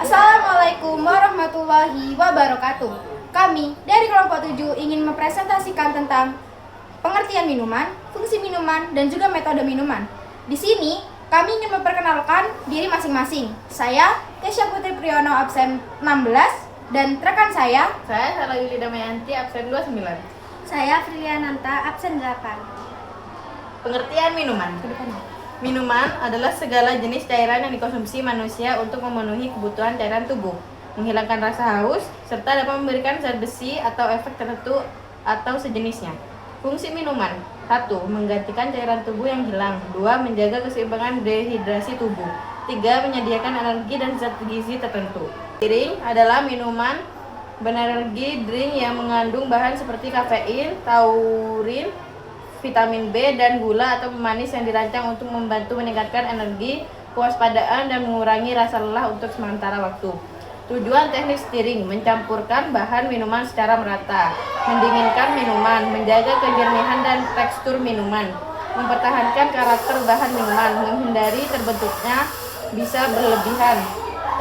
Assalamualaikum warahmatullahi wabarakatuh. Kami dari kelompok 7 ingin mempresentasikan tentang pengertian minuman, fungsi minuman, dan juga metode minuman. Di sini kami ingin memperkenalkan diri masing-masing. Saya Kesha Putri Priyono absen 16 dan rekan saya Salah Yuli Damayanti absen 29. Saya Friliananta absen 8. Pengertian minuman. Minuman adalah segala jenis cairan yang dikonsumsi manusia untuk memenuhi kebutuhan cairan tubuh, menghilangkan rasa haus, serta dapat memberikan zat besi atau efek tertentu atau sejenisnya. Fungsi minuman: 1. Menggantikan cairan tubuh yang hilang. 2. Menjaga keseimbangan dehidrasi tubuh. 3. Menyediakan energi dan zat gizi tertentu. Drink adalah minuman berenergi. Drink yang mengandung bahan seperti kafein, taurin, vitamin B, dan gula atau pemanis yang dirancang untuk membantu meningkatkan energi, kewaspadaan, dan mengurangi rasa lelah untuk sementara waktu. Tujuan teknik stirring: mencampurkan bahan minuman secara merata, mendinginkan minuman, menjaga kejernihan dan tekstur minuman, mempertahankan karakter bahan minuman, menghindari terbentuknya bisa berlebihan.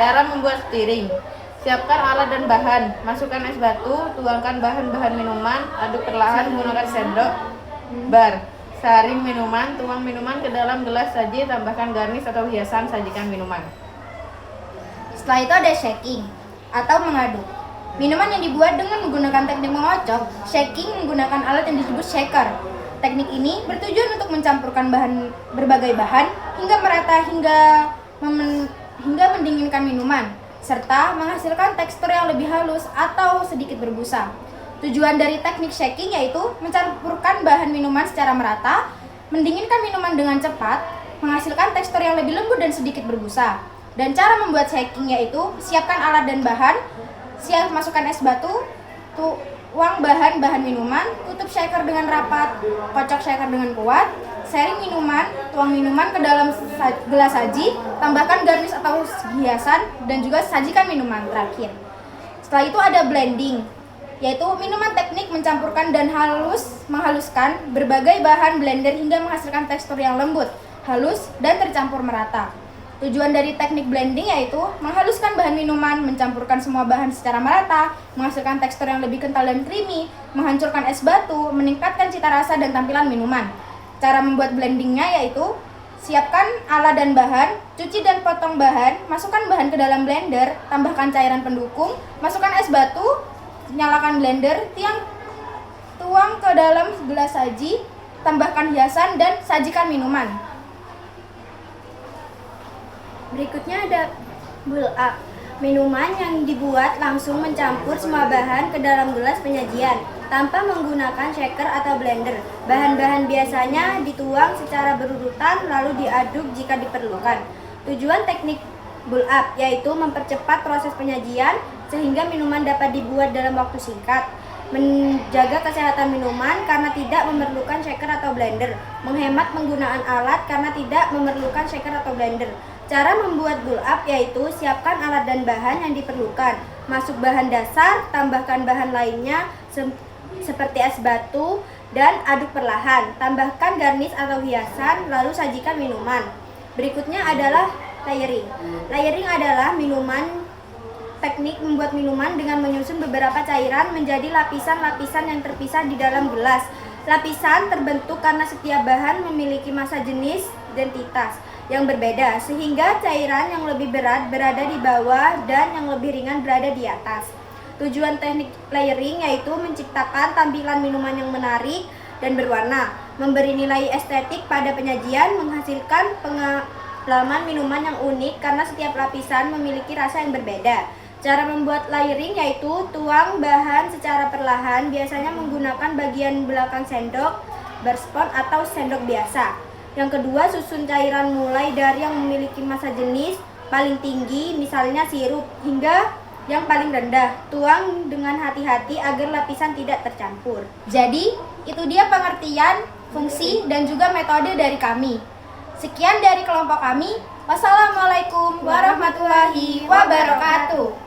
Cara membuat stirring: siapkan alat dan bahan, masukkan es batu, tuangkan bahan-bahan minuman, aduk perlahan menggunakan sendok bar, saring minuman, tuang minuman ke dalam gelas saji, tambahkan garnish atau hiasan, sajikan minuman. Setelah itu ada shaking atau mengaduk. Minuman yang dibuat dengan menggunakan teknik mengocok. Shaking menggunakan alat yang disebut shaker. Teknik ini bertujuan untuk mencampurkan berbagai bahan hingga merata hingga mendinginkan minuman, serta menghasilkan tekstur yang lebih halus atau sedikit berbusa. Tujuan dari teknik shaking yaitu mencampurkan bahan minuman secara merata, mendinginkan minuman dengan cepat, menghasilkan tekstur yang lebih lembut dan sedikit berbusa. Dan cara membuat shaking yaitu siapkan alat dan bahan, masukkan es batu, tuang bahan-bahan minuman, tutup shaker dengan rapat, kocok shaker dengan kuat, sharing minuman, tuang minuman ke dalam gelas saji, tambahkan garnish atau hiasan, dan juga sajikan minuman terakhir. Setelah itu ada blending, yaitu minuman teknik mencampurkan dan menghaluskan berbagai bahan blender hingga menghasilkan tekstur yang lembut, halus, dan tercampur merata. Tujuan dari teknik blending yaitu menghaluskan bahan minuman, mencampurkan semua bahan secara merata, menghasilkan tekstur yang lebih kental dan creamy, menghancurkan es batu, meningkatkan cita rasa dan tampilan minuman. Cara membuat blendingnya yaitu siapkan alat dan bahan, cuci dan potong bahan, masukkan bahan ke dalam blender, tambahkan cairan pendukung, masukkan es batu, nyalakan blender, tuang ke dalam gelas saji, tambahkan hiasan, dan sajikan minuman. Berikutnya ada build up. Minuman yang dibuat langsung mencampur semua bahan ke dalam gelas penyajian tanpa menggunakan shaker atau blender. Bahan-bahan biasanya dituang secara berurutan lalu diaduk jika diperlukan. Tujuan teknik build up yaitu mempercepat proses penyajian sehingga minuman dapat dibuat dalam waktu singkat, menjaga kesehatan minuman karena tidak memerlukan shaker atau blender, menghemat penggunaan alat karena tidak memerlukan shaker atau blender. Cara membuat build up yaitu siapkan alat dan bahan yang diperlukan, masuk bahan dasar, tambahkan bahan lainnya seperti es batu, dan aduk perlahan, tambahkan garnish atau hiasan, lalu sajikan minuman. Berikutnya adalah layering. Layering adalah teknik membuat minuman dengan menyusun beberapa cairan menjadi lapisan-lapisan yang terpisah di dalam gelas. Lapisan terbentuk karena setiap bahan memiliki massa jenis identitas yang berbeda, sehingga cairan yang lebih berat berada di bawah dan yang lebih ringan berada di atas. Tujuan teknik layering yaitu menciptakan tampilan minuman yang menarik dan berwarna, memberi nilai estetik pada penyajian, menghasilkan pengalaman minuman yang unik karena setiap lapisan memiliki rasa yang berbeda. Cara membuat layering yaitu tuang bahan secara perlahan, biasanya menggunakan bagian belakang sendok, bar spoon atau sendok biasa. Yang kedua, susun cairan mulai dari yang memiliki massa jenis paling tinggi, misalnya sirup, hingga yang paling rendah. Tuang dengan hati-hati agar lapisan tidak tercampur. Jadi, itu dia pengertian, fungsi, dan juga metode dari kami. Sekian dari kelompok kami. Wassalamualaikum warahmatullahi wabarakatuh.